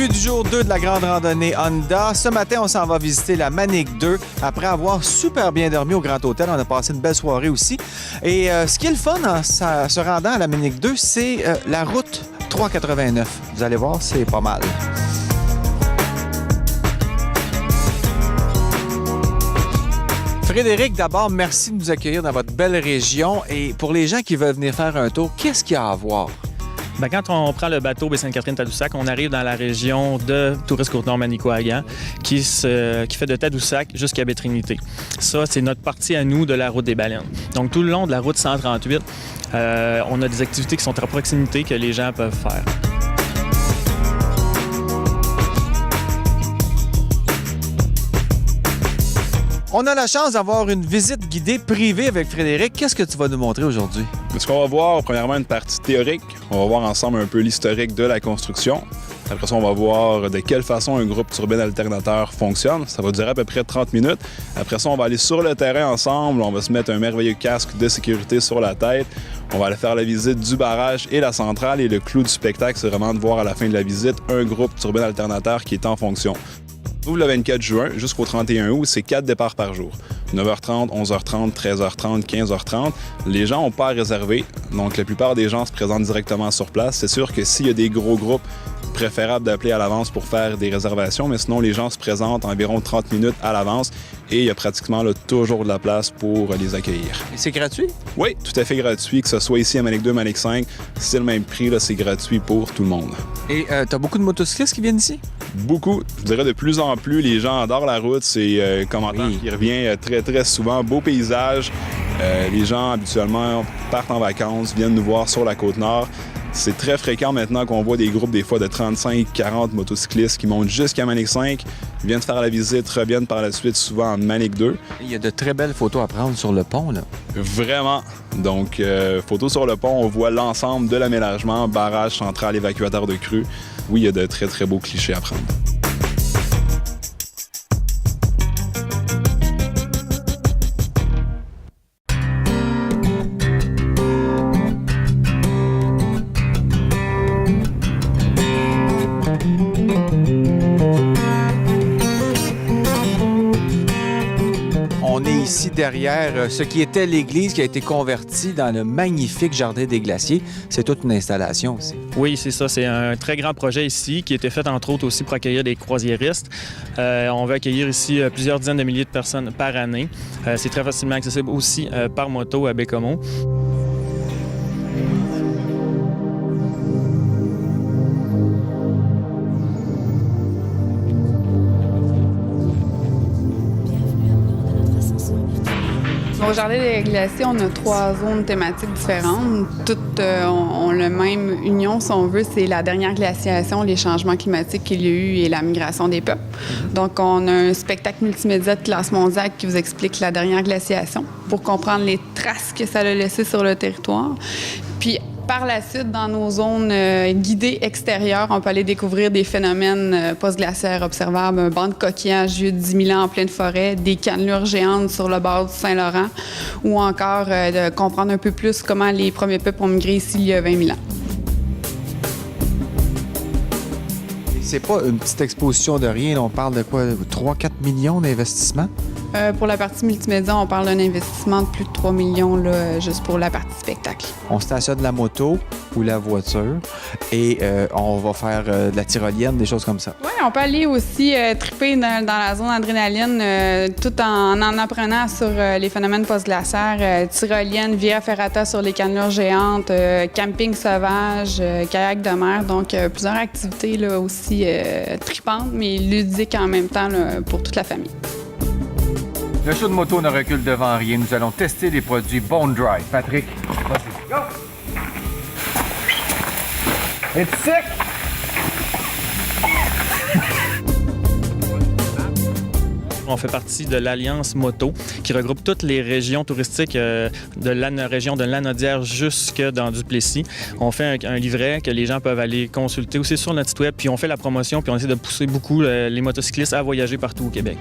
Début du jour 2 de la grande randonnée Honda. Ce matin, on s'en va visiter la Manic 2 après avoir super bien dormi au Grand Hôtel. On a passé une belle soirée aussi. Et ce qui est le fun en se rendant à la Manic 2, c'est la route 389. Vous allez voir, c'est pas mal. Frédéric, d'abord, merci de nous accueillir dans votre belle région. Et pour les gens qui veulent venir faire un tour, qu'est-ce qu'il y a à voir? Bien, quand on prend le bateau Baie-Sainte-Catherine-Tadoussac, on arrive dans la région de Tourisme-Côte-Nord-Manicouagan qui fait de Tadoussac jusqu'à Baie-Trinité. Ça, c'est notre partie à nous de la route des baleines. Donc, tout le long de la route 138, on a des activités qui sont à proximité que les gens peuvent faire. On a la chance d'avoir une visite guidée privée avec Frédéric. Qu'est-ce que tu vas nous montrer aujourd'hui? Ce qu'on va voir, premièrement, une partie théorique. On va voir ensemble un peu l'historique de la construction. Après ça, on va voir de quelle façon un groupe turbine alternateur fonctionne. Ça va durer à peu près 30 minutes. Après ça, on va aller sur le terrain ensemble. On va se mettre un merveilleux casque de sécurité sur la tête. On va aller faire la visite du barrage et la centrale. Et le clou du spectacle, c'est vraiment de voir à la fin de la visite un groupe turbine alternateur qui est en fonction. Ouvre le 24 juin jusqu'au 31 août, c'est 4 départs par jour. 9h30, 11h30, 13h30, 15h30. Les gens n'ont pas à réserver, donc la plupart des gens se présentent directement sur place. C'est sûr que s'il y a des gros groupes, préférable d'appeler à l'avance pour faire des réservations, mais sinon les gens se présentent environ 30 minutes à l'avance et il y a pratiquement toujours de la place pour les accueillir. Et c'est gratuit? Oui, tout à fait gratuit, que ce soit ici à Manic 2, Manic 5, c'est le même prix, là, c'est gratuit pour tout le monde. Et tu as beaucoup de motocyclistes qui viennent ici? Beaucoup. Je dirais de plus en plus, les gens adorent la route. C'est commentaire qui revient très, très souvent. Beau paysage. Les gens, habituellement, partent en vacances, viennent nous voir sur la Côte-Nord. C'est très fréquent maintenant qu'on voit des groupes, des fois, de 35-40 motocyclistes qui montent jusqu'à Manic 5, viennent faire la visite, reviennent par la suite souvent en Manic 2. Il y a de très belles photos à prendre sur le pont, là. Vraiment. Donc, photos sur le pont, on voit l'ensemble de l'aménagement, barrage, centrale, évacuateur de crue. Oui, il y a de très, très beaux clichés à prendre. On est ici derrière ce qui était l'église qui a été convertie dans le magnifique jardin des glaciers. C'est toute une installation aussi. Oui, c'est ça. C'est un très grand projet ici qui a été fait, entre autres, aussi pour accueillir des croisiéristes. On va accueillir ici plusieurs dizaines de milliers de personnes par année. C'est très facilement accessible aussi par moto à Baie-Comeau. Au Jardin des glaciers, on a 3 zones thématiques différentes. Toutes ont le même union, si on veut, c'est la dernière glaciation, les changements climatiques qu'il y a eu et la migration des peuples. Donc, on a un spectacle multimédia de classe mondiale qui vous explique la dernière glaciation pour comprendre les traces que ça a laissées sur le territoire. Puis, par la suite, dans nos zones guidées extérieures, on peut aller découvrir des phénomènes post-glaciaires observables, un banc de coquillages vieux de 10 000 ans en pleine forêt, des cannelures géantes sur le bord du Saint-Laurent, ou encore de comprendre un peu plus comment les premiers peuples ont migré ici il y a 20 000 ans. C'est pas une petite exposition de rien. On parle de quoi? 3-4 millions d'investissements? Pour la partie multimédia, on parle d'un investissement de plus de 3 millions là, juste pour la partie spectacle. On stationne la moto ou la voiture et on va faire de la tyrolienne, des choses comme ça. Oui, on peut aller aussi triper dans la zone adrénaline tout en apprenant sur les phénomènes post-glaciaires, tyrolienne, via ferrata sur les cannelures géantes, camping sauvage, kayak de mer. Donc, plusieurs activités là, aussi tripantes, mais ludiques en même temps là, pour toute la famille. Le show de moto ne recule devant rien. Nous allons tester les produits Bone Dry. Patrick, vas-y. Go! Es-tu sec? On fait partie de l'Alliance Moto qui regroupe toutes les régions touristiques de la région de Lanaudière jusque dans Duplessis. On fait un livret que les gens peuvent aller consulter aussi sur notre site web, puis on fait la promotion, puis on essaie de pousser beaucoup les motocyclistes à voyager partout au Québec.